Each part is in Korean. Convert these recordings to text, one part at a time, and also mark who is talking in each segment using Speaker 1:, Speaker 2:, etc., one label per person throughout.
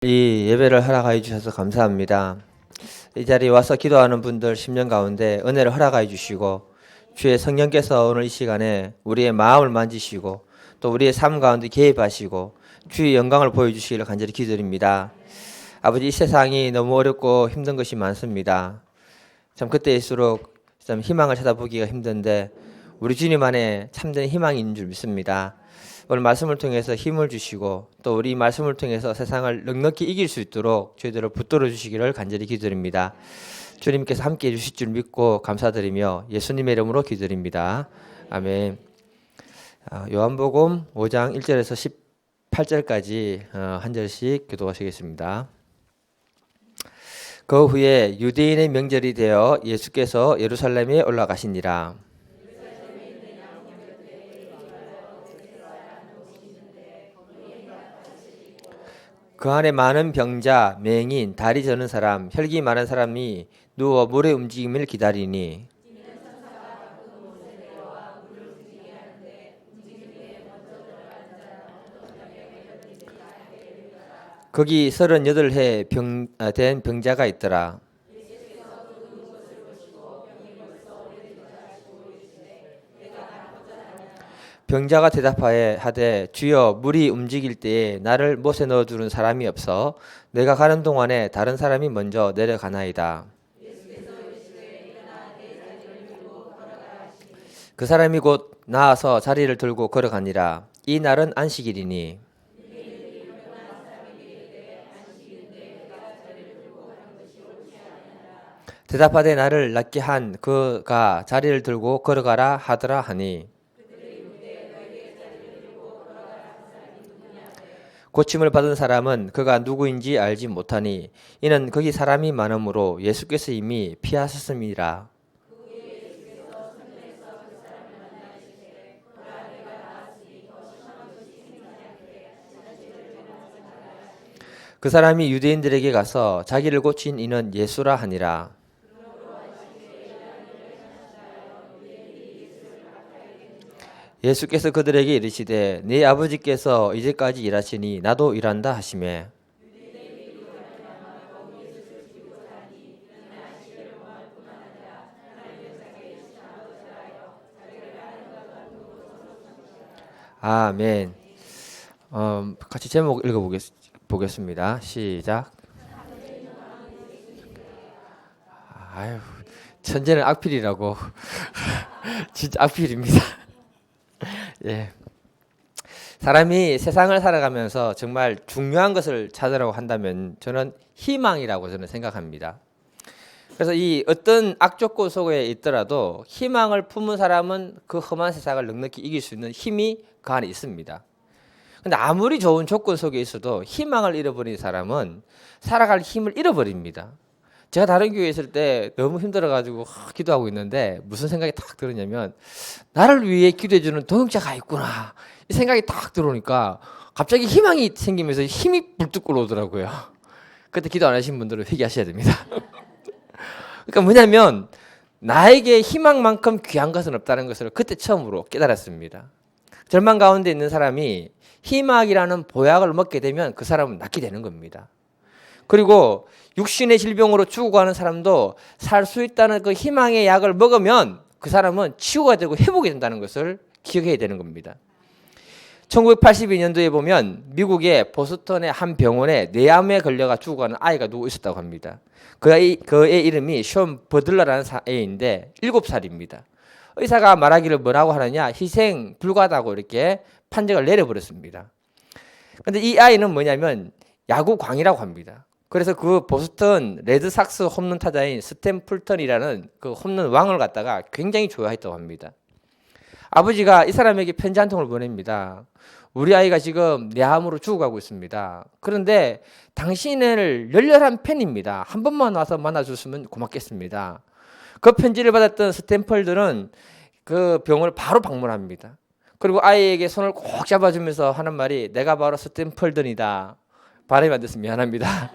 Speaker 1: 이 예배를 허락하여 주셔서 감사합니다. 이 자리에 와서 기도하는 분들 10년 가운데 은혜를 허락하여 주시고 주의 성령께서 오늘 이 시간에 우리의 마음을 만지시고 또 우리의 삶 가운데 개입하시고 주의 영광을 보여주시기를 간절히 기도드립니다. 아버지, 이 세상이 너무 어렵고 힘든 것이 많습니다. 참 그때일수록 참 희망을 찾아보기가 힘든데 우리 주님 안에 참된 희망이 있는 줄 믿습니다. 오늘 말씀을 통해서 힘을 주시고 또 우리 말씀을 통해서 세상을 넉넉히 이길 수 있도록 저희들을 붙들어 주시기를 간절히 기도드립니다. 주님께서 함께 해주실 줄 믿고 감사드리며 예수님의 이름으로 기도드립니다. 아멘. 요한복음 5장 1절에서 18절까지 한 절씩 기도하시겠습니다. 그 후에 유대인의 명절이 되어 예수께서 예루살렘에 올라가시니라. 그 안에 많은 병자, 맹인, 다리 저는 사람, 혈기 많은 사람이 누워 물의 움직임을 기다리니 거기 38해 된 병자가 있더라. 병자가 대답하되 주여, 물이 움직일 때에 나를 못에 넣어주는 사람이 없어 내가 가는 동안에 다른 사람이 먼저 내려가나이다. 그 사람이 곧 나아서 자리를 들고 걸어가니라. 이 날은 안식일이니 대답하되 나를 낫게 한 그가 자리를 들고 걸어가라 하더라 하니 고침을 받은 사람은 그가 누구인지 알지 못하니 이는 거기 사람이 많으므로 예수께서 이미 피하셨음이라. 그 사람이 유대인들에게 가서 자기를 고친 이는 예수라 하니라. 예수께서 그들에게 이르시되 네 아버지께서 이제까지 일하시니 나도 일한다 하시매 아멘. 같이 제목 읽어보겠습니다. 시작. 아유, 천재는 악필이라고. 진짜 악필입니다. 예. 사람이 세상을 살아가면서 정말 중요한 것을 찾으라고 한다면 저는 희망이라고 저는 생각합니다. 그래서 이 어떤 악조건 속에 있더라도 희망을 품은 사람은 그 험한 세상을 넉넉히 이길 수 있는 힘이 그 안에 있습니다. 근데 아무리 좋은 조건 속에 있어도 희망을 잃어버린 사람은 살아갈 힘을 잃어버립니다. 제가 다른 교회에 있을 때 너무 힘들어가지고 기도하고 있는데 무슨 생각이 딱 들었냐면 나를 위해 기도해주는 동역자가 있구나 이 생각이 딱 들어오니까 갑자기 희망이 생기면서 힘이 불뚝 끓어오더라고요. 그때 기도 안 하신 분들은 회개하셔야 됩니다. 그러니까 뭐냐면 나에게 희망만큼 귀한 것은 없다는 것을 그때 처음으로 깨달았습니다. 절망 가운데 있는 사람이 희망이라는 보약을 먹게 되면 그 사람은 낫게 되는 겁니다. 그리고 육신의 질병으로 죽어가는 사람도 살 수 있다는 그 희망의 약을 먹으면 그 사람은 치유가 되고 회복이 된다는 것을 기억해야 되는 겁니다. 1982년도에 보면 미국의 보스턴의 한 병원에 뇌암에 걸려가 죽어가는 아이가 누워 있었다고 합니다. 그의 이름이 숀 버들러라는 애인데 7살입니다. 의사가 말하기를 뭐라고 하느냐, 희생 불가하다고 이렇게 판정을 내려버렸습니다. 그런데 이 아이는 뭐냐면 야구 광이라고 합니다. 그래서 그 보스턴 레드삭스 홈런 타자인 스탠 풀턴이라는 그 홈런 왕을 갖다가 굉장히 좋아했다고 합니다. 아버지가 이 사람에게 편지 한 통을 보냅니다. 우리 아이가 지금 뇌암으로 죽어가고 있습니다. 그런데 당신을 열렬한 팬입니다. 한 번만 와서 만나줬으면 고맙겠습니다. 그 편지를 받았던 스탠펄드는 그 병원을 바로 방문합니다. 그리고 아이에게 손을 꼭 잡아주면서 하는 말이 내가 바로 스탠펄드이다. 발음이 안 돼서 미안합니다.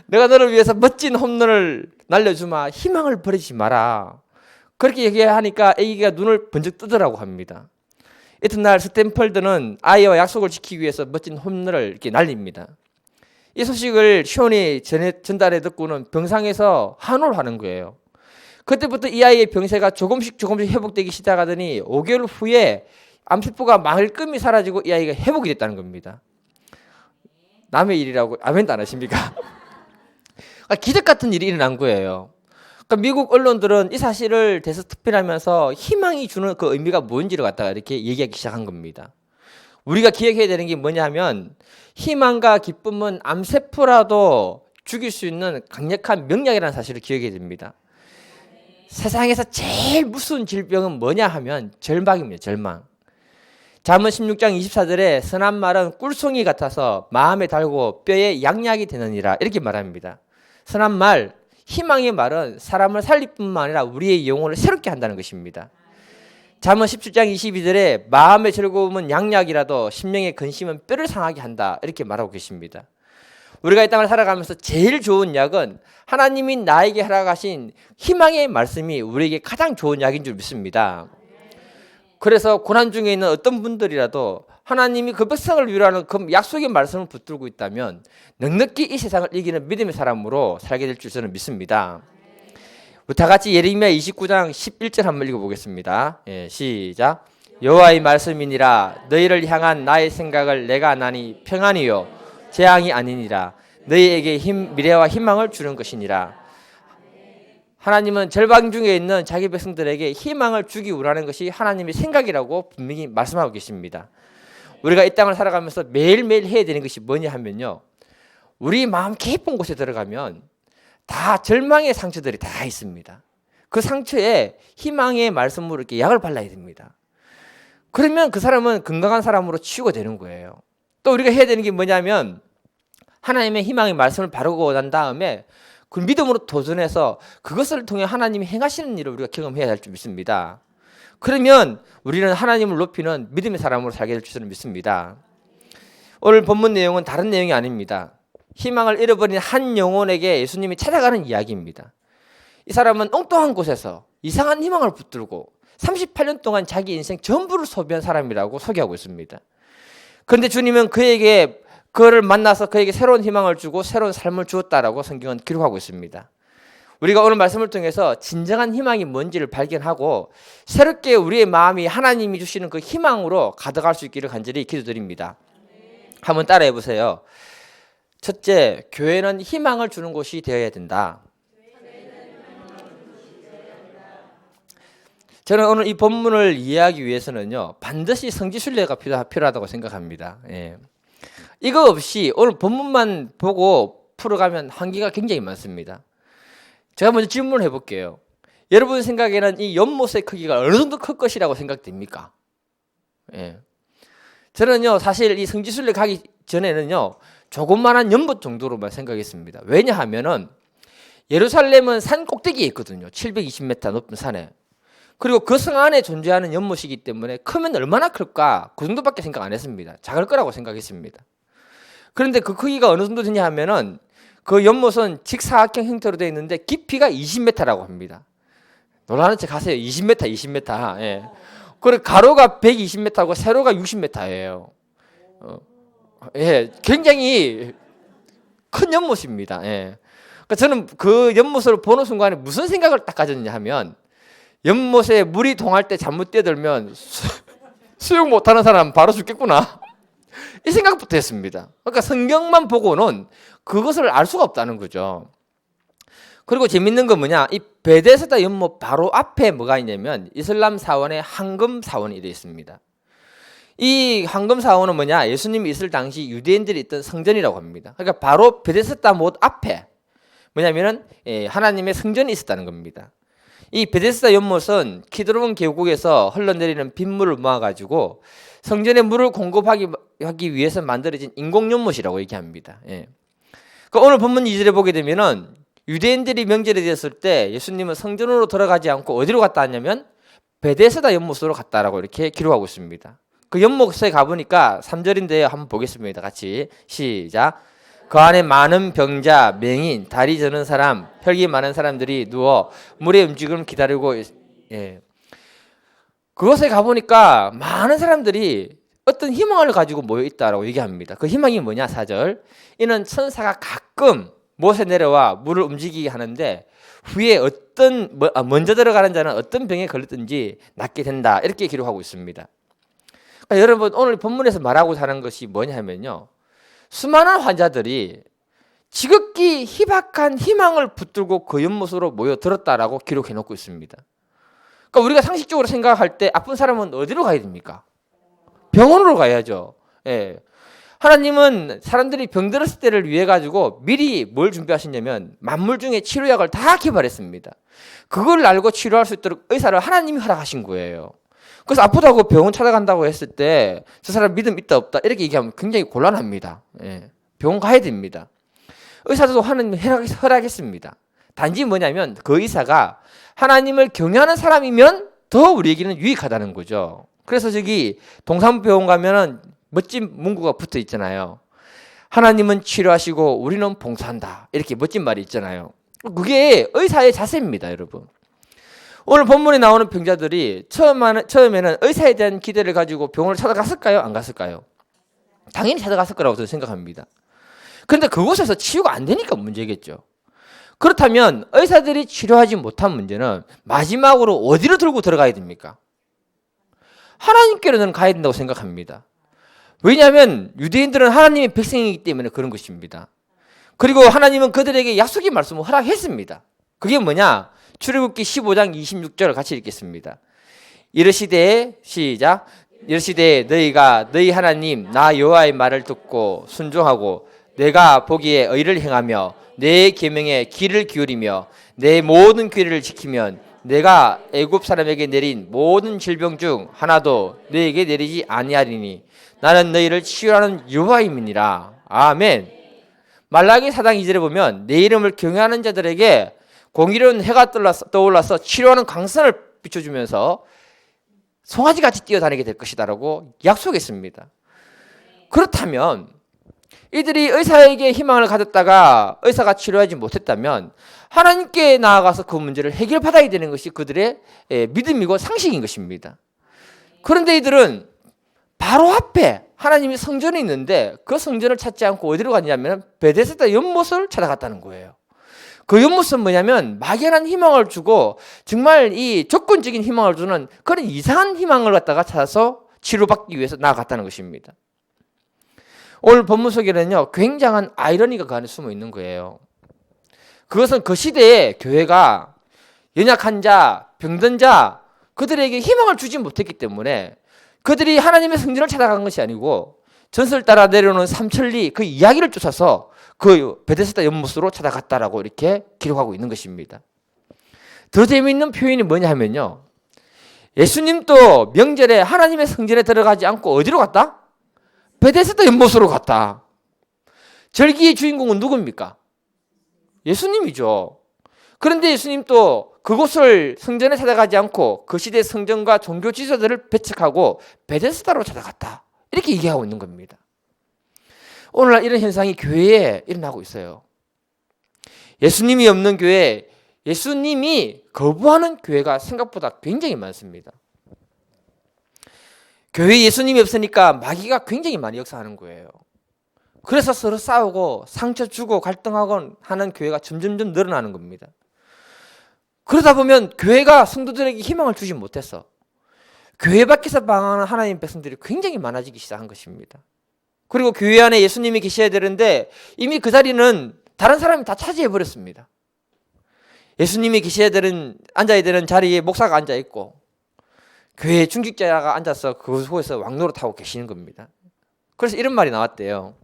Speaker 1: 내가 너를 위해서 멋진 홈런을 날려주마. 희망을 버리지 마라. 그렇게 얘기하니까 아기가 눈을 번쩍 뜨더라고 합니다. 이튿날 스탠펄드는 아이와 약속을 지키기 위해서 멋진 홈런을 이렇게 날립니다. 이 소식을 시온이 전달해 듣고는 병상에서 한호를 하는 거예요. 그때부터 이 아이의 병세가 조금씩 회복되기 시작하더니 5개월 후에 암세포가 말끔히 사라지고 이 아이가 회복이 됐다는 겁니다. 남의 일이라고 아멘도 안 하십니까? 기적 같은 일이 일어난 거예요. 그러니까 미국 언론들은 이 사실을 대서특필하면서 희망이 주는 그 의미가 뭔지를 갖다가 이렇게 얘기하기 시작한 겁니다. 우리가 기억해야 되는 게 뭐냐면 희망과 기쁨은 암세포라도 죽일 수 있는 강력한 명약이라는 사실을 기억해야 됩니다. 세상에서 제일 무서운 질병은 뭐냐 하면 절망입니다. 절망. 잠언 16장 24절에 선한 말은 꿀송이 같아서 마음에 달고 뼈에 양약이 되느니라 이렇게 말합니다. 선한 말, 희망의 말은 사람을 살릴 뿐만 아니라 우리의 영혼을 새롭게 한다는 것입니다. 잠언 17장 22절에 마음의 즐거움은 양약이라도 심령의 근심은 뼈를 상하게 한다 이렇게 말하고 계십니다. 우리가 이 땅을 살아가면서 제일 좋은 약은 하나님이 나에게 허락하신 희망의 말씀이 우리에게 가장 좋은 약인 줄 믿습니다. 그래서 고난 중에 있는 어떤 분들이라도 하나님이 그 백성을 위로하는 그 약속의 말씀을 붙들고 있다면 넉넉히 이 세상을 이기는 믿음의 사람으로 살게 될 줄 저는 믿습니다. 우리 다 같이 예레미야 29장 11절 한번 읽어보겠습니다. 시작. 여호와의 말씀이니라 너희를 향한 나의 생각을 내가 아나니 평안이요 재앙이 아니니라 너희에게 미래와 희망을 주는 것이니라. 하나님은 절망 중에 있는 자기 백성들에게 희망을 주기 원하는 것이 하나님의 생각이라고 분명히 말씀하고 계십니다. 우리가 이 땅을 살아가면서 매일매일 해야 되는 것이 뭐냐 하면요, 우리 마음 깊은 곳에 들어가면 다 절망의 상처들이 다 있습니다. 그 상처에 희망의 말씀으로 이렇게 약을 발라야 됩니다. 그러면 그 사람은 건강한 사람으로 치유가 되는 거예요. 또 우리가 해야 되는 게 뭐냐면 하나님의 희망의 말씀을 바르고 난 다음에 그 믿음으로 도전해서 그것을 통해 하나님이 행하시는 일을 우리가 경험해야 할 줄 믿습니다. 그러면 우리는 하나님을 높이는 믿음의 사람으로 살게 될 줄을 믿습니다. 오늘 본문 내용은 다른 내용이 아닙니다. 희망을 잃어버린 한 영혼에게 예수님이 찾아가는 이야기입니다. 이 사람은 엉뚱한 곳에서 이상한 희망을 붙들고 38년 동안 자기 인생 전부를 소비한 사람이라고 소개하고 있습니다. 그런데 주님은 그를 만나서 그에게 새로운 희망을 주고 새로운 삶을 주었다라고 성경은 기록하고 있습니다. 우리가 오늘 말씀을 통해서 진정한 희망이 뭔지를 발견하고 새롭게 우리의 마음이 하나님이 주시는 그 희망으로 가득할 수 있기를 간절히 기도드립니다. 한번 따라해 보세요. 첫째, 교회는 희망을 주는 곳이 되어야 된다. 저는 오늘 이 본문을 이해하기 위해서는요, 반드시 성지순례가 필요하다고 생각합니다. 이거 없이 오늘 본문만 보고 풀어가면 한계가 굉장히 많습니다. 제가 먼저 질문을 해볼게요. 여러분 생각에는 이 연못의 크기가 어느 정도 클 것이라고 생각됩니까? 저는요, 사실 이 성지순례 가기 전에는요, 조그만한 연못 정도로만 생각했습니다. 왜냐하면은 예루살렘은 산 꼭대기에 있거든요. 720m 높은 산에. 그리고 그 성 안에 존재하는 연못이기 때문에 크면 얼마나 클까? 그 정도밖에 생각 안 했습니다. 작을 거라고 생각했습니다. 그런데 그 크기가 어느 정도 되냐 하면은 그 연못은 직사각형 형태로 되어 있는데 깊이가 20m라고 합니다. 놀라는 척 하세요. 20m. 예. 그리고 가로가 120m고 세로가 60m예요. 굉장히 큰 연못입니다. 그러니까 저는 그 연못을 보는 순간에 무슨 생각을 딱 가졌냐 하면 연못에 물이 동할 때 잘못 뛰어들면 수영 못하는 사람 바로 죽겠구나. 이 생각부터 했습니다. 그러니까 성경만 보고는 그것을 알 수가 없다는 거죠. 그리고 재밌는 건 뭐냐, 이 베데스다 연못 바로 앞에 뭐가 있냐면 이슬람 사원의 황금 사원이 되어 있습니다. 이 황금 사원은 뭐냐, 예수님이 있을 당시 유대인들이 있던 성전이라고 합니다. 그러니까 바로 베데스다 못 앞에 뭐냐면은 하나님의 성전이 있었다는 겁니다. 이 베데스다 연못은 키드론 계곡에서 흘러내리는 빗물을 모아가지고 성전에 물을 공급하기 위해서 만들어진 인공 연못이라고 얘기합니다. 그러니까 오늘 본문 2절에 보게 되면은 유대인들이 명절이 되었을 때 예수님은 성전으로 들어가지 않고 어디로 갔다 왔냐면 베데스다 연못으로 갔다라고 이렇게 기록하고 있습니다. 그 연못에 가보니까 3절인데요. 한번 보겠습니다. 같이 시작. 그 안에 많은 병자, 맹인, 다리 저는 사람, 혈기 많은 사람들이 누워 물의 움직임을 기다리고 그곳에 가보니까 많은 사람들이 어떤 희망을 가지고 모여 있다라고 얘기합니다. 그 희망이 뭐냐? 4절. 이는 천사가 가끔 못에 내려와 물을 움직이게 하는데 후에 먼저 들어가는 자는 어떤 병에 걸렸든지 낫게 된다. 이렇게 기록하고 있습니다. 그러니까 여러분 오늘 본문에서 말하고 하는 것이 뭐냐 하면요. 수많은 환자들이 지극히 희박한 희망을 붙들고 그 연못으로 모여들었다라고 기록해 놓고 있습니다. 그러니까 우리가 상식적으로 생각할 때 아픈 사람은 어디로 가야 됩니까? 병원으로 가야죠. 예. 하나님은 사람들이 병들었을 때를 위해 가지고 미리 뭘 준비하셨냐면 만물 중에 치료약을 다 개발했습니다. 그걸 알고 치료할 수 있도록 의사를 하나님이 허락하신 거예요. 그래서 아프다고 병원 찾아간다고 했을 때 저 사람 믿음 있다 없다 이렇게 얘기하면 굉장히 곤란합니다. 예. 병원 가야 됩니다. 의사도 하나님이 허락했습니다. 단지 뭐냐면 그 의사가 하나님을 경외하는 사람이면 더 우리에게는 유익하다는 거죠. 그래서 저기 동산병원 가면은 멋진 문구가 붙어 있잖아요. 하나님은 치료하시고 우리는 봉사한다. 이렇게 멋진 말이 있잖아요. 그게 의사의 자세입니다, 여러분. 오늘 본문에 나오는 병자들이 처음에는 의사에 대한 기대를 가지고 병원을 찾아갔을까요? 안 갔을까요? 당연히 찾아갔을 거라고 저는 생각합니다. 그런데 그곳에서 치유가 안 되니까 문제겠죠. 그렇다면 의사들이 치료하지 못한 문제는 마지막으로 어디로 들고 들어가야 됩니까? 하나님께로는 가야 된다고 생각합니다. 왜냐하면 유대인들은 하나님의 백성이기 때문에 그런 것입니다. 그리고 하나님은 그들에게 약속의 말씀을 허락했습니다. 그게 뭐냐? 출애굽기 15장 26절을 같이 읽겠습니다. 이르시되 시작. 이르시되 너희가 너희 하나님 나 여호와의 말을 듣고 순종하고 내가 보기에 의를 행하며 내 계명에 귀를 기울이며 내 모든 규례를 지키면 내가 애굽 사람에게 내린 모든 질병 중 하나도 너희에게 내리지 아니하리니 나는 너희를 치유하는 여호와임이니라. 아멘. 말라기 4장 2절에 보면 내 이름을 경외하는 자들에게 공의로운 해가 떠올라서 치료하는 광선을 비춰주면서 송아지같이 뛰어다니게 될 것이다라고 약속했습니다. 그렇다면 이들이 의사에게 희망을 가졌다가 의사가 치료하지 못했다면 하나님께 나아가서 그 문제를 해결받아야 되는 것이 그들의 믿음이고 상식인 것입니다. 그런데 이들은 바로 앞에 하나님이 성전이 있는데 그 성전을 찾지 않고 어디로 갔냐면 베데스다 연못을 찾아갔다는 거예요. 그 연못은 뭐냐면 막연한 희망을 주고 정말 이 조건적인 희망을 주는 그런 이상한 희망을 갖다가 찾아서 치료받기 위해서 나아갔다는 것입니다. 오늘 본문 속에는요 굉장한 아이러니가 그 안에 숨어 있는 거예요. 그것은 그 시대에 교회가 연약한 자, 병든 자 그들에게 희망을 주지 못했기 때문에 그들이 하나님의 성전을 찾아간 것이 아니고 전설 따라 내려오는 삼천리 그 이야기를 쫓아서 그 베데스다 연못으로 찾아갔다라고 이렇게 기록하고 있는 것입니다. 더 재미있는 표현이 뭐냐 하면요. 예수님도 명절에 하나님의 성전에 들어가지 않고 어디로 갔다? 베데스다 연못으로 갔다. 절기의 주인공은 누굽니까? 예수님이죠. 그런데 예수님도 그곳을 성전에 찾아가지 않고 그 시대 성전과 종교 지도자들을 배척하고 베데스다로 찾아갔다. 이렇게 얘기하고 있는 겁니다. 오늘날 이런 현상이 교회에 일어나고 있어요. 예수님이 없는 교회, 예수님이 거부하는 교회가 생각보다 굉장히 많습니다. 교회에 예수님이 없으니까 마귀가 굉장히 많이 역사하는 거예요. 그래서 서로 싸우고 상처 주고 갈등하고 하는 교회가 점점점 늘어나는 겁니다. 그러다 보면 교회가 성도들에게 희망을 주지 못해서 교회 밖에서 방황하는 하나님의 백성들이 굉장히 많아지기 시작한 것입니다. 그리고 교회 안에 예수님이 계셔야 되는데 이미 그 자리는 다른 사람이 다 차지해버렸습니다. 예수님이 앉아야 되는 자리에 목사가 앉아있고 교회 중직자가 앉아서 그곳에서 왕노릇하고 계시는 겁니다. 그래서 이런 말이 나왔대요.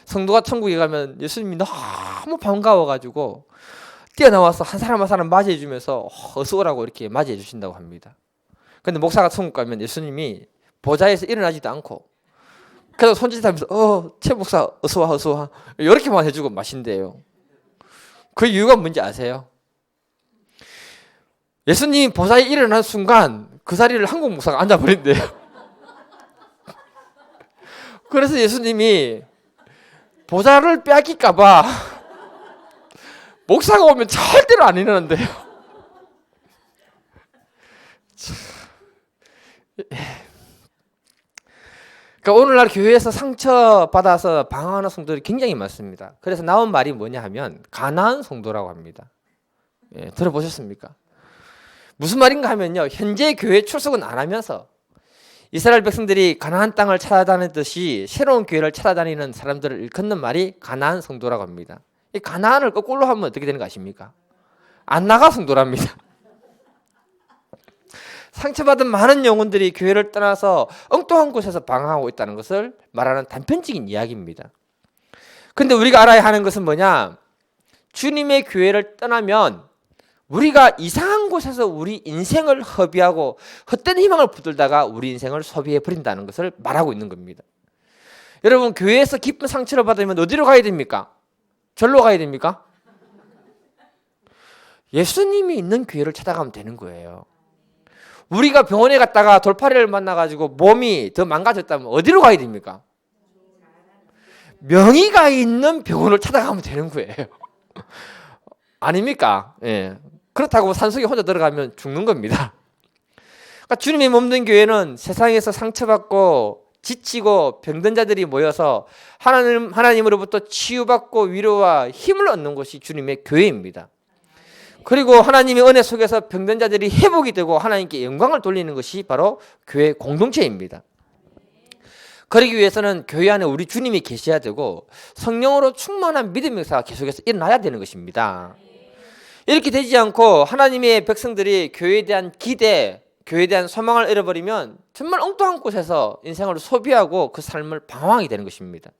Speaker 1: 성도가 천국에 가면 예수님이 너무 반가워가지고 뛰어나와서 한 사람 한 사람 맞이해주면서 어서 오라고 이렇게 맞이해 주신다고 합니다. 그런데 목사가 천국 가면 예수님이 보좌에서 일어나지도 않고 그래서 손짓 하면서 최 목사 어서 와 어서 와 이렇게만 해주고 마신대요. 그 이유가 뭔지 아세요? 예수님이 보좌에 일어나는 순간 그 자리를 한국 목사가 앉아버린대요. 그래서 예수님이 보좌를 빼앗길까봐 목사가 오면 절대로 안 일어난대요. 그러니까 오늘날 교회에서 상처받아서 방황하는 성도들이 굉장히 많습니다. 그래서 나온 말이 뭐냐 하면 가나안 성도라고 합니다. 예, 들어보셨습니까? 무슨 말인가 하면요, 현재 교회 출석은 안 하면서 이스라엘 백성들이 가나안 땅을 찾아다니듯이 새로운 교회를 찾아다니는 사람들을 일컫는 말이 가나안 성도라고 합니다. 이 가나안을 거꾸로 하면 어떻게 되는 거 아십니까? 안 나가 성도랍니다. 상처받은 많은 영혼들이 교회를 떠나서 엉뚱한 곳에서 방황하고 있다는 것을 말하는 단편적인 이야기입니다. 근데 우리가 알아야 하는 것은 뭐냐? 주님의 교회를 떠나면 우리가 이상한 곳에서 우리 인생을 허비하고 헛된 희망을 붙들다가 우리 인생을 소비해 버린다는 것을 말하고 있는 겁니다. 여러분, 교회에서 깊은 상처를 받으면 어디로 가야 됩니까? 절로 가야 됩니까? 예수님이 있는 교회를 찾아가면 되는 거예요. 우리가 병원에 갔다가 돌파리를 만나가지고 몸이 더 망가졌다면 어디로 가야 됩니까? 명의가 있는 병원을 찾아가면 되는 거예요. 아닙니까? 예. 그렇다고 산속에 혼자 들어가면 죽는 겁니다. 그러니까 주님이 몸된 교회는 세상에서 상처받고 지치고 병든 자들이 모여서 하나님으로부터 치유받고 위로와 힘을 얻는 것이 주님의 교회입니다. 그리고 하나님의 은혜 속에서 병든 자들이 회복이 되고 하나님께 영광을 돌리는 것이 바로 교회 공동체입니다. 그러기 위해서는 교회 안에 우리 주님이 계셔야 되고 성령으로 충만한 믿음의 역사가 계속해서 일어나야 되는 것입니다. 이렇게 되지 않고 하나님의 백성들이 교회에 대한 기대, 교회에 대한 소망을 잃어버리면 정말 엉뚱한 곳에서 인생을 소비하고 그 삶을 방황하게 되는 것입니다.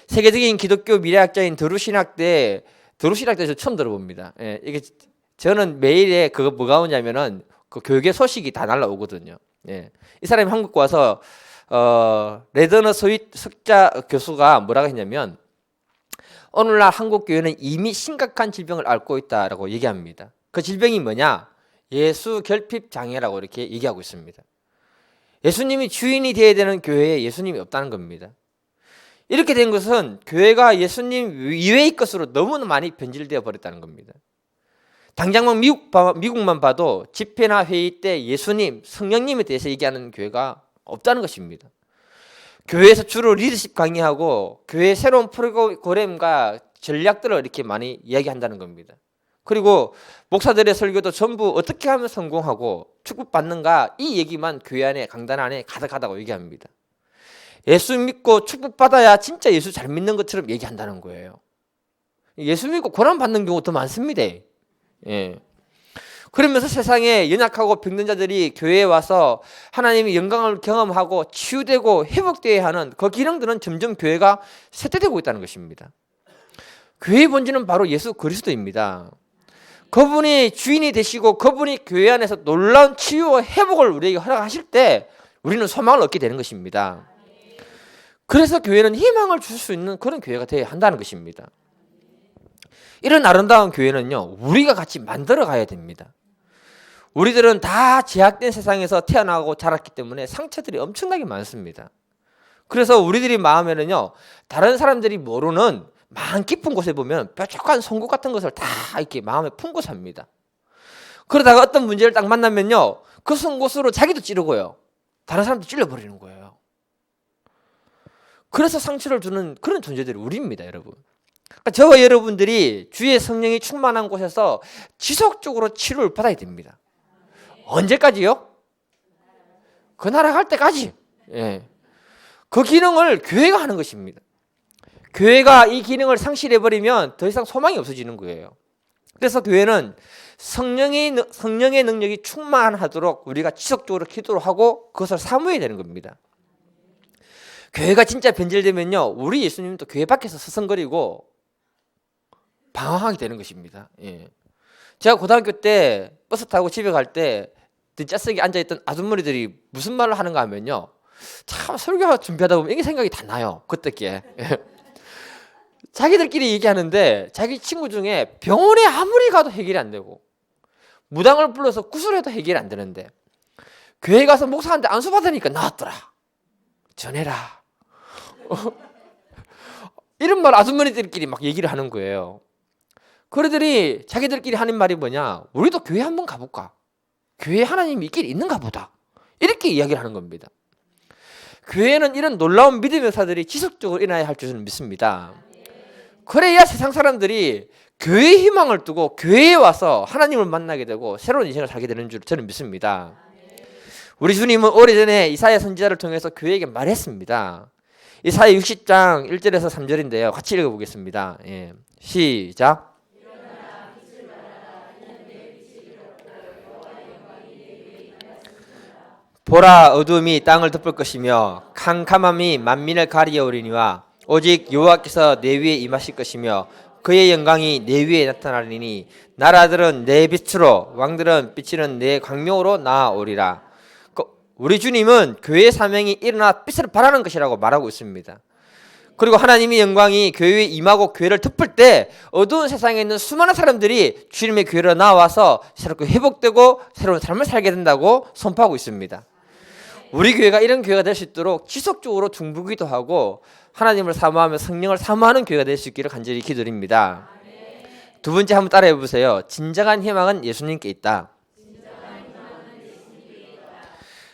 Speaker 1: 세계적인 기독교 미래학자인 드루신학대 저 처음 들어봅니다. 예, 이게 저는 매일에 그거 뭐가 오냐면은 그 교육의 소식이 다 날라오거든요. 예, 이 사람이 한국 와서 레더너 스윗 석자 교수가 뭐라고 했냐면 오늘날 한국 교회는 이미 심각한 질병을 앓고 있다라고 얘기합니다. 그 질병이 뭐냐? 예수 결핍 장애라고 이렇게 얘기하고 있습니다. 예수님이 주인이 되어야 되는 교회에 예수님이 없다는 겁니다. 이렇게 된 것은 교회가 예수님 이외의 것으로 너무 많이 변질되어 버렸다는 겁니다. 당장 미국만 봐도 집회나 회의 때 예수님, 성령님에 대해서 얘기하는 교회가 없다는 것입니다. 교회에서 주로 리더십 강의하고 교회의 새로운 프로그램과 전략들을 이렇게 많이 이야기한다는 겁니다. 그리고 목사들의 설교도 전부 어떻게 하면 성공하고 축복받는가 이 얘기만 교회 안에 강단 안에 가득하다고 얘기합니다. 예수 믿고 축복받아야 진짜 예수 잘 믿는 것처럼 얘기한다는 거예요. 예수 믿고 고난 받는 경우 더 많습니다. 예. 그러면서 세상에 연약하고 병든 자들이 교회에 와서 하나님의 영광을 경험하고 치유되고 회복되어야 하는 그 기능들은 점점 교회가 쇠퇴되고 있다는 것입니다. 교회의 본질은 바로 예수 그리스도입니다. 그분이 주인이 되시고 그분이 교회 안에서 놀라운 치유와 회복을 우리에게 허락하실 때 우리는 소망을 얻게 되는 것입니다. 그래서 교회는 희망을 줄 수 있는 그런 교회가 되어야 한다는 것입니다. 이런 아름다운 교회는요, 우리가 같이 만들어 가야 됩니다. 우리들은 다 제약된 세상에서 태어나고 자랐기 때문에 상처들이 엄청나게 많습니다. 그래서 우리들이 마음에는요, 다른 사람들이 모르는 마음 깊은 곳에 보면 뾰족한 송곳 같은 것을 다 이렇게 마음에 품고 삽니다. 그러다가 어떤 문제를 딱 만나면요, 그 송곳으로 자기도 찌르고요, 다른 사람도 찔러버리는 거예요. 그래서 상처를 주는 그런 존재들이 우리입니다, 여러분. 그러니까 저와 여러분들이 주의 성령이 충만한 곳에서 지속적으로 치료를 받아야 됩니다. 언제까지요? 그 나라 갈 때까지. 예. 그 기능을 교회가 하는 것입니다. 교회가 이 기능을 상실해버리면 더 이상 소망이 없어지는 거예요. 그래서 교회는 성령의 능력이 충만하도록 우리가 지속적으로 기도를 하고 그것을 사모해야 되는 겁니다. 교회가 진짜 변질되면요, 우리 예수님도 교회 밖에서 서성거리고 방황하게 되는 것입니다. 예. 제가 고등학교 때 버스 타고 집에 갈 때 뒷좌석에 앉아있던 아주머니들이 무슨 말을 하는가 하면요, 참 설교 준비하다 보면 이게 생각이 다 나요. 그때께. 자기들끼리 얘기하는데 자기 친구 중에 병원에 아무리 가도 해결이 안 되고 무당을 불러서 구슬해도 해결이 안 되는데 교회 가서 목사한테 안수 받으니까 나았더라, 전해라. 이런 말 아주머니들끼리 막 얘기를 하는 거예요. 그들이 자기들끼리 하는 말이 뭐냐, 우리도 교회 한번 가볼까, 교회에 하나님이 있긴 있는가 보다, 이렇게 이야기를 하는 겁니다. 교회는 이런 놀라운 믿음의 역사들이 지속적으로 일어나야 할 줄 저는 믿습니다. 그래야 세상 사람들이 교회의 희망을 두고 교회에 와서 하나님을 만나게 되고 새로운 인생을 살게 되는 줄 저는 믿습니다. 우리 주님은 오래전에 이사야 선지자를 통해서 교회에게 말했습니다. 이사야 60장 1절에서 3절인데요. 같이 읽어보겠습니다. 예. 시작. 보라, 어둠이 땅을 덮을 것이며 캄캄함이 만민을 가리우리니와 오직 여호와께서 내 위에 임하실 것이며 그의 영광이 내 위에 나타나리니 나라들은 내 빛으로 왕들은 비치는 내 광명으로 나아오리라. 우리 주님은 교회의 사명이 일어나 빛을 발하는 것이라고 말하고 있습니다. 그리고 하나님의 영광이 교회에 임하고 교회를 덮을 때 어두운 세상에 있는 수많은 사람들이 주님의 교회로 나와서 새롭게 회복되고 새로운 삶을 살게 된다고 선포하고 있습니다. 우리 교회가 이런 교회가 될 수 있도록 지속적으로 중보기도 하고 하나님을 사모하며 성령을 사모하는 교회가 될 수 있기를 간절히 기도드립니다. 두 번째 한번 따라해 보세요. 진정한 희망은 예수님께 있다.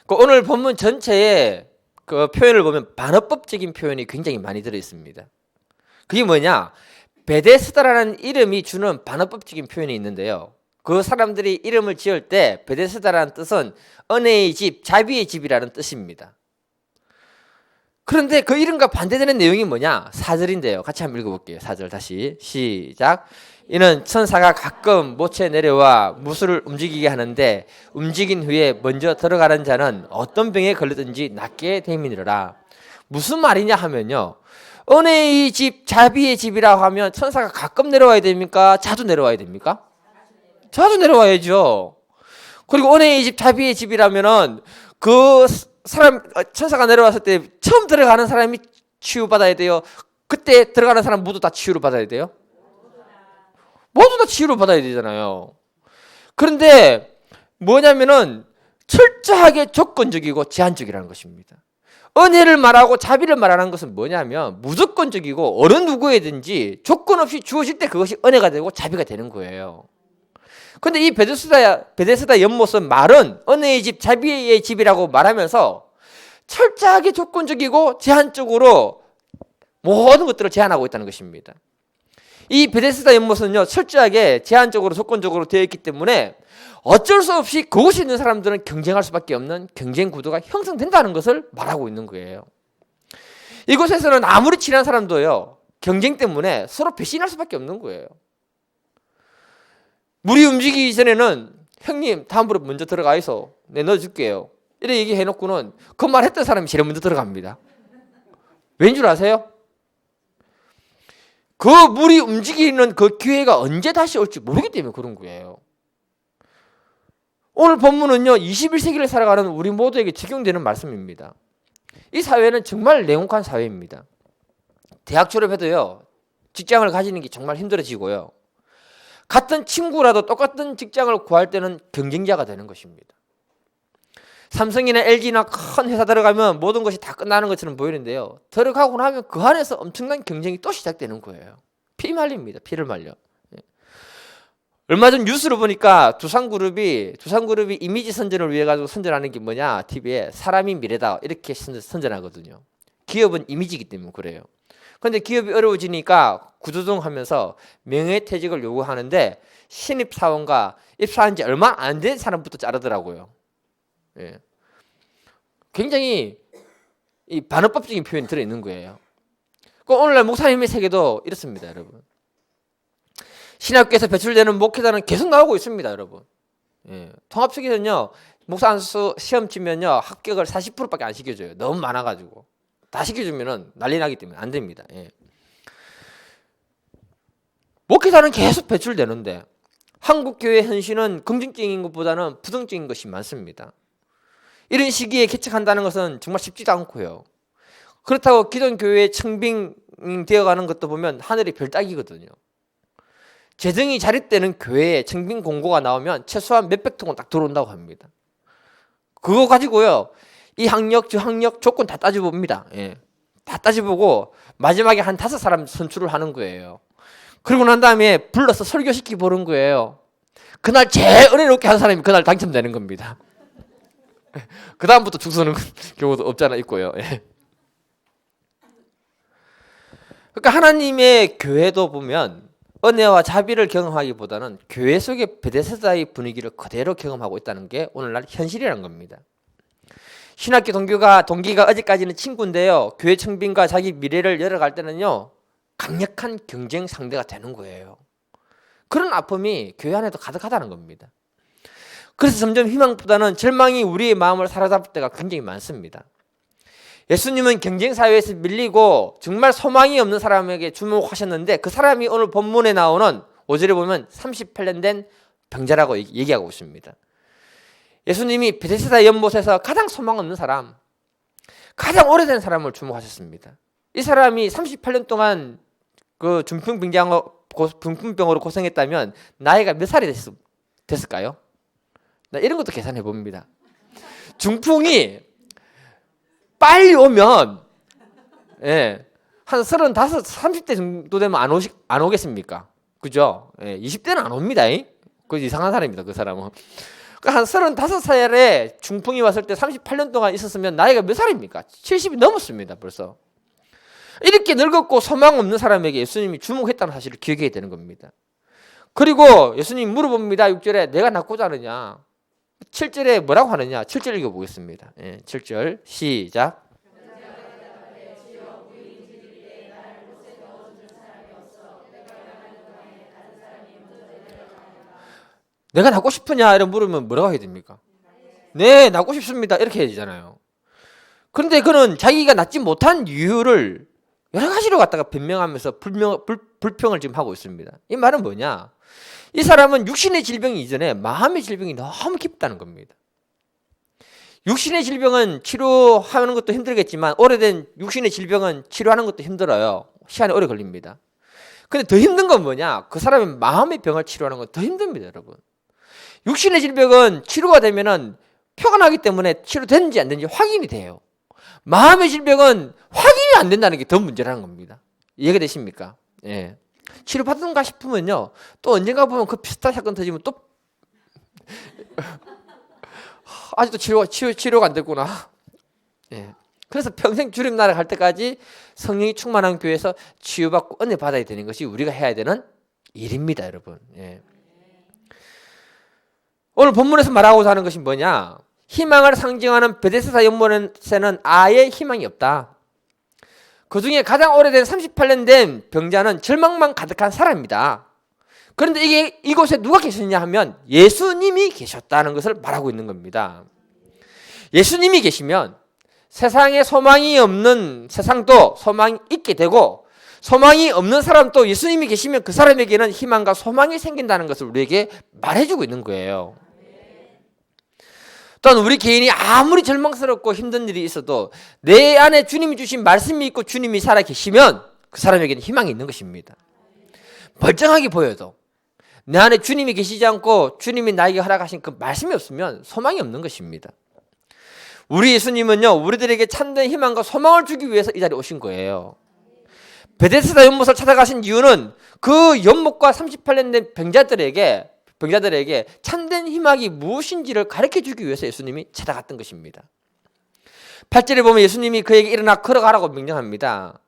Speaker 1: 오늘 본문 전체에 그 표현을 보면 반어법적인 표현이 굉장히 많이 들어 있습니다. 그게 뭐냐? 베데스다라는 이름이 주는 반어법적인 표현이 있는데요. 그 사람들이 이름을 지을 때 베데스다라는 뜻은 은혜의 집, 자비의 집이라는 뜻입니다. 그런데 그 이름과 반대되는 내용이 뭐냐? 4절인데요. 같이 한번 읽어볼게요. 4절 다시 시작. 이는 천사가 가끔 모처에 내려와 무술을 움직이게 하는데 움직인 후에 먼저 들어가는 자는 어떤 병에 걸리든지 낫게 됨이니라. 무슨 말이냐 하면요. 은혜의 집, 자비의 집이라고 하면 천사가 가끔 내려와야 됩니까? 자주 내려와야 됩니까? 자주 내려와야죠. 그리고 은혜의 집, 자비의 집이라면은 그 사람 천사가 내려왔을 때 처음 들어가는 사람이 치유받아야 돼요. 그때 들어가는 사람 모두 다 치유를 받아야 돼요. 모두 다 치유를 받아야 되잖아요. 그런데 뭐냐면은 철저하게 조건적이고 제한적이라는 것입니다. 은혜를 말하고 자비를 말하는 것은 뭐냐면 무조건적이고 어느 누구에든지 조건 없이 주어질 때 그것이 은혜가 되고 자비가 되는 거예요. 근데 이 베데스다 연못은 말은 은혜의 집, 자비의 집이라고 말하면서 철저하게 조건적이고 제한적으로 모든 것들을 제한하고 있다는 것입니다. 이 베데스다 연못은요, 철저하게 제한적으로 조건적으로 되어 있기 때문에 어쩔 수 없이 그곳에 있는 사람들은 경쟁할 수밖에 없는 경쟁 구도가 형성된다는 것을 말하고 있는 거예요. 이곳에서는 아무리 친한 사람도요, 경쟁 때문에 서로 배신할 수밖에 없는 거예요. 물이 움직이기 전에는 형님 다음으로 먼저 들어가 있어, 내 넣어줄게요, 이렇게 얘기해놓고는 그 말 했던 사람이 제일 먼저 들어갑니다. 왠 줄 아세요? 그 물이 움직이는 그 기회가 언제 다시 올지 모르기 때문에 그런 거예요. 오늘 본문은요, 21세기를 살아가는 우리 모두에게 적용되는 말씀입니다. 이 사회는 정말 냉혹한 사회입니다. 대학 졸업해도요, 직장을 가지는 게 정말 힘들어지고요, 같은 친구라도 똑같은 직장을 구할 때는 경쟁자가 되는 것입니다. 삼성이나 LG나 큰 회사 들어가면 모든 것이 다 끝나는 것처럼 보이는데요, 들어가고 나면 그 안에서 엄청난 경쟁이 또 시작되는 거예요. 피 말립니다. 피를 말려. 얼마 전 뉴스를 보니까 두산그룹이 이미지 선전을 위해 가지고 선전하는 게 뭐냐, TV에 사람이 미래다 이렇게 선전하거든요. 기업은 이미지이기 때문에 그래요. 그런데 기업이 어려워지니까 구조조정하면서 명예퇴직을 요구하는데 신입사원과 입사한 지 얼마 안 된 사람부터 자르더라고요. 예. 굉장히 이 반어법적인 표현이 들어있는 거예요. 오늘날 목사님의 세계도 이렇습니다, 여러분. 신학교에서 배출되는 목회자는 계속 나오고 있습니다, 여러분. 예. 통합식에서는요, 목사 안수 시험 치면요, 합격을 40%밖에 안 시켜줘요. 너무 많아가지고. 다 시켜주면은 난리 나기 때문에 안 됩니다. 예. 목회자는 계속 배출되는데 한국교회 현실은 긍정적인 것보다는 부정적인 것이 많습니다. 이런 시기에 개척한다는 것은 정말 쉽지도 않고요. 그렇다고 기존 교회에 청빙되어가는 것도 보면 하늘의 별따기거든요. 재정이 자립되는 교회에 청빙 공고가 나오면 최소한 몇백 통은 딱 들어온다고 합니다. 그거 가지고요, 이 학력, 저 학력 조건 다 따져봅니다. 예. 다 따져보고 마지막에 한 5사람 선출을 하는 거예요. 그러고 난 다음에 불러서 설교시키고 보는 거예요. 그날 제일 은혜롭게 한 사람이 그날 당첨되는 겁니다. 그 다음부터 죽 서는 경우도 없잖아 있고요. 예. 그러니까 하나님의 교회도 보면 은혜와 자비를 경험하기보다는 교회 속의 베데스다의 분위기를 그대로 경험하고 있다는 게 오늘날 현실이라는 겁니다. 신학교 동기가 어제까지는 친구인데요. 교회 청빈과 자기 미래를 열어갈 때는요. 강력한 경쟁 상대가 되는 거예요. 그런 아픔이 교회 안에도 가득하다는 겁니다. 그래서 점점 희망보다는 절망이 우리의 마음을 사로잡을 때가 굉장히 많습니다. 예수님은 경쟁 사회에서 밀리고 정말 소망이 없는 사람에게 주목하셨는데 그 사람이 오늘 본문에 나오는 5절에 보면 38년 된 병자라고 얘기하고 있습니다. 예수님이 베데스다 연못에서 가장 소망 없는 사람, 가장 오래된 사람을 주목하셨습니다. 이 사람이 38년 동안 그 중풍병으로 고생했다면 나이가 몇 살이 됐을까요? 나 이런 것도 계산해 봅니다. 중풍이 빨리 오면 한 35, 30대 정도 되면 안 오겠습니까? 그죠? 20대는 안 옵니다. 그 이상한 사람입니다. 그 사람은. 한 35살에 중풍이 왔을 때 38년 동안 있었으면 나이가 몇 살입니까? 70이 넘었습니다. 벌써. 이렇게 늙었고 소망 없는 사람에게 예수님이 주목했다는 사실을 기억해야 되는 겁니다. 그리고 예수님이 물어봅니다. 6절에 내가 낫고자 하느냐? 7절에 뭐라고 하느냐? 7절 읽어보겠습니다. 7절 시작. 내가 낫고 싶으냐? 이런 물으면 뭐라고 해야 됩니까? 네, 낫고 싶습니다. 이렇게 해야 되잖아요. 그런데 그는 자기가 낫지 못한 이유를 여러 가지로 갖다가 변명하면서 불평을 지금 하고 있습니다. 이 말은 뭐냐? 이 사람은 육신의 질병이 이전에 마음의 질병이 너무 깊다는 겁니다. 육신의 질병은 치료하는 것도 힘들겠지만 오래된 육신의 질병은 치료하는 것도 힘들어요. 시간이 오래 걸립니다. 근데 더 힘든 건 뭐냐? 그 사람의 마음의 병을 치료하는 건 더 힘듭니다, 여러분. 육신의 질병은 치료가 되면은 표가 나기 때문에 치료됐는지 안 됐는지 확인이 돼요. 마음의 질병은 확인이 안 된다는 게 더 문제라는 겁니다. 이해가 되십니까? 예. 치료받는가 싶으면요. 또 언젠가 보면 그 비슷한 사건 터지면 또 아직도 치료가 안 됐구나. 예. 그래서 평생 주님 나라 갈 때까지 성령이 충만한 교회에서 치유받고 은혜 받아야 되는 것이 우리가 해야 되는 일입니다, 여러분. 예. 오늘 본문에서 말하고자 하는 것이 뭐냐? 희망을 상징하는 베데스다 연못에는 아예 희망이 없다. 그 중에 가장 오래된 38년 된 병자는 절망만 가득한 사람입니다. 그런데 이곳에 누가 계셨냐 하면 예수님이 계셨다는 것을 말하고 있는 겁니다. 예수님이 계시면 세상에 소망이 없는 세상도 소망이 있게 되고 소망이 없는 사람도 예수님이 계시면 그 사람에게는 희망과 소망이 생긴다는 것을 우리에게 말해주고 있는 거예요. 또한 우리 개인이 아무리 절망스럽고 힘든 일이 있어도 내 안에 주님이 주신 말씀이 있고 주님이 살아 계시면 그 사람에게는 희망이 있는 것입니다. 멀쩡하게 보여도 내 안에 주님이 계시지 않고 주님이 나에게 허락하신 그 말씀이 없으면 소망이 없는 것입니다. 우리 예수님은요, 우리들에게 참된 희망과 소망을 주기 위해서 이 자리에 오신 거예요. 베데스다 연못을 찾아가신 이유는 그 연못과 38년 된 병자들에게 참된 희망이 무엇인지를 가르쳐주기 위해서 예수님이 찾아갔던 것입니다. 8절에 보면 예수님이 그에게 일어나 걸어가라고 명령합니다.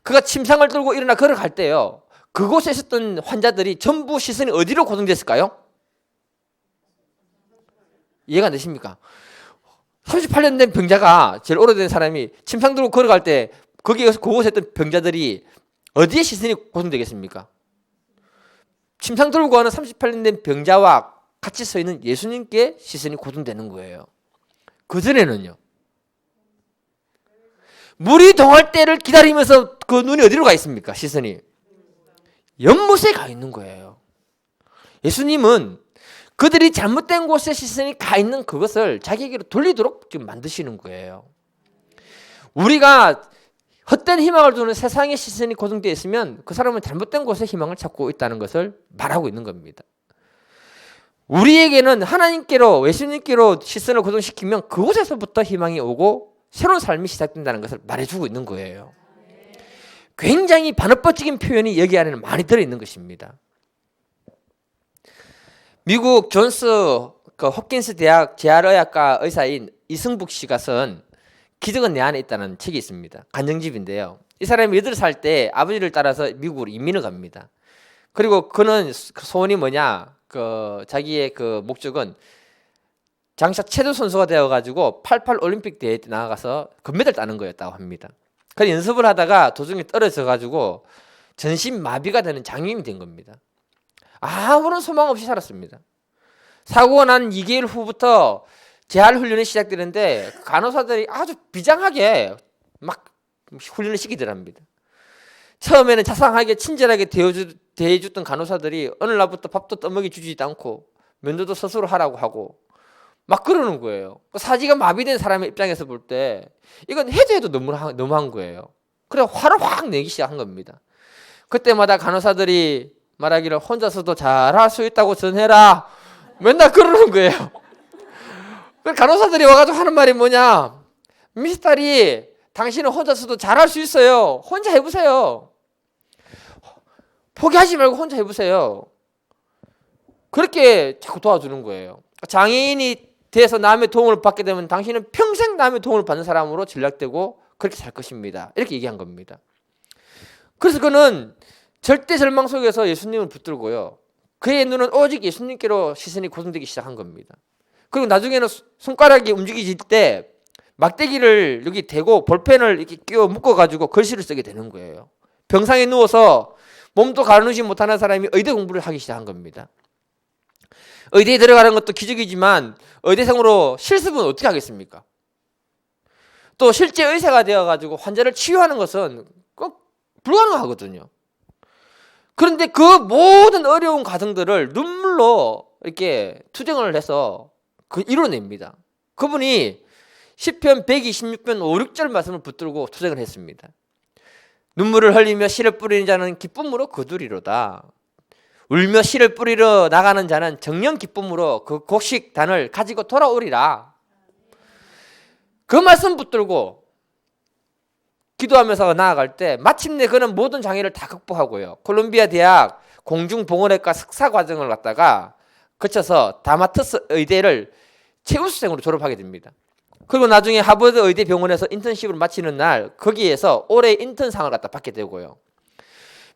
Speaker 1: 그가 침상을 들고 일어나 걸어갈 때요, 그곳에 있었던 환자들이 전부 시선이 어디로 고정됐을까요? 이해가 안 되십니까? 38년 된 병자가, 제일 오래된 사람이 침상 들고 걸어갈 때 그곳에 있던 병자들이 어디에 시선이 고정되겠습니까? 침상 들고 가는 38년 된 병자와 같이 서 있는 예수님께 시선이 고정되는 거예요. 그전에는요, 물이 동할 때를 기다리면서 그 눈이 어디로 가 있습니까? 시선이 연못에 가 있는 거예요. 예수님은 그들이 잘못된 곳에 시선이 가 있는 그것을 자기에게로 돌리도록 지금 만드시는 거예요. 우리가 헛된 희망을 두는 세상의 시선이 고정되어 있으면 그 사람은 잘못된 곳에 희망을 찾고 있다는 것을 말하고 있는 겁니다. 우리에게는 하나님께로, 예수님께로 시선을 고정시키면 그곳에서부터 희망이 오고 새로운 삶이 시작된다는 것을 말해주고 있는 거예요. 굉장히 반어법적인 표현이 여기 안에는 많이 들어있는 것입니다. 미국 존스 홉킨스 대학 재활의학과 의사인 이승북 씨가 쓴 기적은 내 안에 있다는 책이 있습니다. 간증집인데요. 이 사람이 8살 때 아버지를 따라서 미국으로 이민을 갑니다. 그리고 그는 소원이 뭐냐? 자기의 그 목적은 장차 체조 선수가 되어가지고 88 올림픽 대회에 나가서 금메달 따는 거였다고 합니다. 그래서 연습을 하다가 도중에 떨어져가지고 전신 마비가 되는 장애인이 된 겁니다. 아무런 소망 없이 살았습니다. 사고가 난 2개월 후부터 재활 훈련이 시작되는데 간호사들이 아주 비장하게 막 훈련을 시키더랍니다. 처음에는 자상하게 친절하게 대해줬던 간호사들이 어느 날부터 밥도 떠먹여 주지도 않고 면도도 스스로 하라고 하고 막 그러는 거예요. 사지가 마비된 사람의 입장에서 볼 때 이건 해도 너무한 거예요. 그래서 화를 확 내기 시작한 겁니다. 그때마다 간호사들이 말하기를 혼자서도 잘할 수 있다고 전해라. 맨날 그러는 거예요. 간호사들이 와가지고 하는 말이 뭐냐? 미스터리, 당신은 혼자서도 잘할 수 있어요. 혼자 해보세요. 포기하지 말고 혼자 해보세요. 그렇게 자꾸 도와주는 거예요. 장애인이 돼서 남의 도움을 받게 되면 당신은 평생 남의 도움을 받는 사람으로 전락되고 그렇게 살 것입니다. 이렇게 얘기한 겁니다. 그래서 그는 절대 절망 속에서 예수님을 붙들고요. 그의 눈은 오직 예수님께로 시선이 고정되기 시작한 겁니다. 그리고 나중에는 손가락이 움직이질 때 막대기를 여기 대고 볼펜을 이렇게 끼워 묶어가지고 글씨를 쓰게 되는 거예요. 병상에 누워서 몸도 가누지 못하는 사람이 의대 공부를 하기 시작한 겁니다. 의대에 들어가는 것도 기적이지만 의대생으로 실습은 어떻게 하겠습니까? 또 실제 의사가 되어가지고 환자를 치유하는 것은 꼭 불가능하거든요. 그런데 그 모든 어려운 과정들을 눈물로 이렇게 투쟁을 해서 이뤄냅니다. 그분이 시편 126편 5, 6절 말씀을 붙들고 투쟁을 했습니다. 눈물을 흘리며 씨를 뿌리는 자는 기쁨으로 거두리로다. 울며 씨를 뿌리러 나가는 자는 정령 기쁨으로 그 곡식단을 가지고 돌아오리라. 그 말씀 붙들고 기도하면서 나아갈 때 마침내 그는 모든 장애를 다 극복하고요. 콜롬비아 대학 공중보건학과 석사 과정을 갖다가 거쳐서 다마터스 의대를 최우수생으로 졸업하게 됩니다. 그리고 나중에 하버드 의대 병원에서 인턴십을 마치는 날 거기에서 올해 인턴상을 갖다 받게 되고요.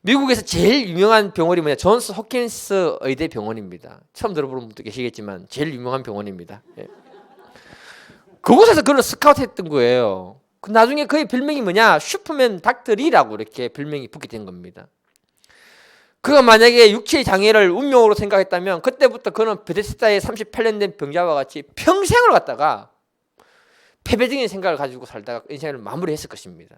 Speaker 1: 미국에서 제일 유명한 병원이 뭐냐? 존스 홉킨스 의대 병원입니다. 처음 들어보는 분도 계시겠지만 제일 유명한 병원입니다. 예. 그곳에서 그를 스카우트했던 거예요. 나중에 그의 별명이 뭐냐? 슈퍼맨 닥터리라고 이렇게 별명이 붙게 된 겁니다. 그가 만약에 육체의 장애를 운명으로 생각했다면 그때부터 그는 베데스다의 38년 된 병자와 같이 평생을 갖다가 패배적인 생각을 가지고 살다가 인생을 마무리했을 것입니다.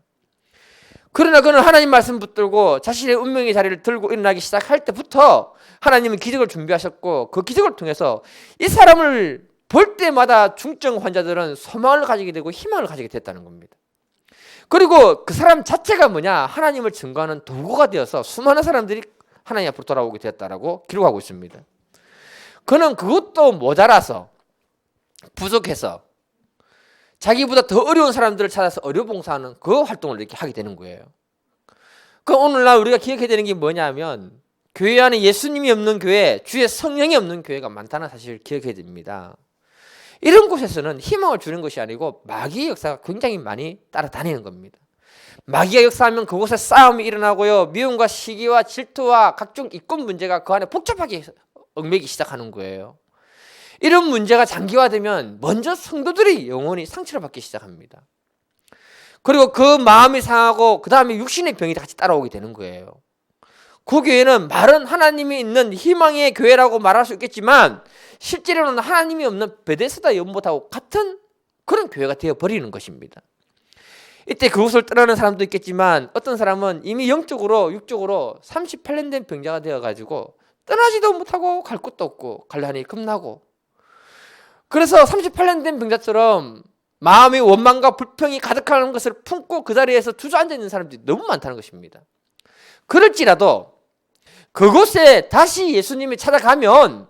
Speaker 1: 그러나 그는 하나님 말씀 붙들고 자신의 운명의 자리를 들고 일어나기 시작할 때부터 하나님은 기적을 준비하셨고 그 기적을 통해서 이 사람을 볼 때마다 중증 환자들은 소망을 가지게 되고 희망을 가지게 됐다는 겁니다. 그리고 그 사람 자체가 뭐냐? 하나님을 증거하는 도구가 되어서 수많은 사람들이 하나님 앞으로 돌아오게 되었다라고 기록하고 있습니다. 그는 그것도 모자라서 부족해서 자기보다 더 어려운 사람들을 찾아서 의료봉사하는 그 활동을 이렇게 하게 되는 거예요. 그 오늘날 우리가 기억해야 되는 게 뭐냐면 교회 안에 예수님이 없는 교회, 주의 성령이 없는 교회가 많다는 사실을 기억해야 됩니다. 이런 곳에서는 희망을 주는 것이 아니고 마귀의 역사가 굉장히 많이 따라다니는 겁니다. 마귀가 역사하면 그곳에 싸움이 일어나고요. 미움과 시기와 질투와 각종 이권 문제가 그 안에 복잡하게 얽매기 시작하는 거예요. 이런 문제가 장기화되면 먼저 성도들이 영혼이 상처를 받기 시작합니다. 그리고 그 마음이 상하고 그 다음에 육신의 병이 같이 따라오게 되는 거예요. 그 교회는 말은 하나님이 있는 희망의 교회라고 말할 수 있겠지만 실제로는 하나님이 없는 베데스다 연못하고 같은 그런 교회가 되어버리는 것입니다. 이때 그곳을 떠나는 사람도 있겠지만 어떤 사람은 이미 영적으로 육적으로 38년 된 병자가 되어가지고 떠나지도 못하고 갈 곳도 없고 관란이 겁나고 그래서 38년 된 병자처럼 마음의 원망과 불평이 가득한 것을 품고 그 자리에서 주저앉아 있는 사람들이 너무 많다는 것입니다. 그럴지라도 그곳에 다시 예수님이 찾아가면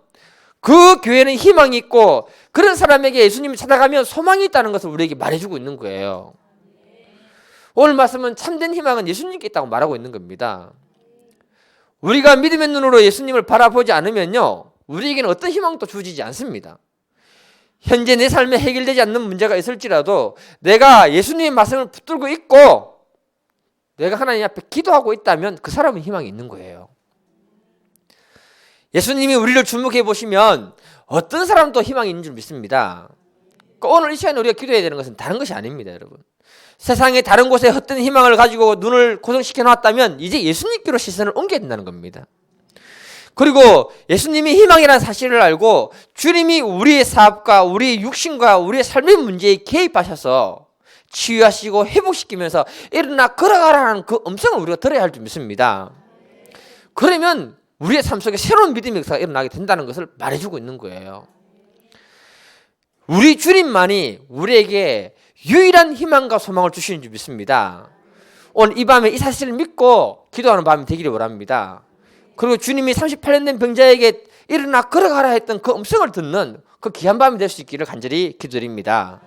Speaker 1: 그 교회는 희망이 있고 그런 사람에게 예수님이 찾아가면 소망이 있다는 것을 우리에게 말해주고 있는 거예요. 오늘 말씀은 참된 희망은 예수님께 있다고 말하고 있는 겁니다. 우리가 믿음의 눈으로 예수님을 바라보지 않으면요 우리에게는 어떤 희망도 주어지지 않습니다. 현재 내 삶에 해결되지 않는 문제가 있을지라도 내가 예수님의 말씀을 붙들고 있고 내가 하나님 앞에 기도하고 있다면 그 사람은 희망이 있는 거예요. 예수님이 우리를 주목해 보시면 어떤 사람도 희망이 있는 줄 믿습니다. 오늘 이 시간에 우리가 기도해야 되는 것은 다른 것이 아닙니다, 여러분. 세상의 다른 곳에 헛된 희망을 가지고 눈을 고정시켜 놨다면 이제 예수님께로 시선을 옮겨야 된다는 겁니다. 그리고 예수님이 희망이라는 사실을 알고 주님이 우리의 사업과 우리의 육신과 우리의 삶의 문제에 개입하셔서 치유하시고 회복시키면서 일어나 걸어가라는 그 음성을 우리가 들어야 할 줄 믿습니다. 그러면 우리의 삶 속에 새로운 믿음의 역사가 일어나게 된다는 것을 말해주고 있는 거예요. 우리 주님만이 우리에게 유일한 희망과 소망을 주시는 줄 믿습니다. 오늘 이 밤에 이 사실을 믿고 기도하는 밤이 되기를 원합니다. 그리고 주님이 38년 된 병자에게 일어나 걸어가라 했던 그 음성을 듣는 그 귀한 밤이 될 수 있기를 간절히 기도드립니다.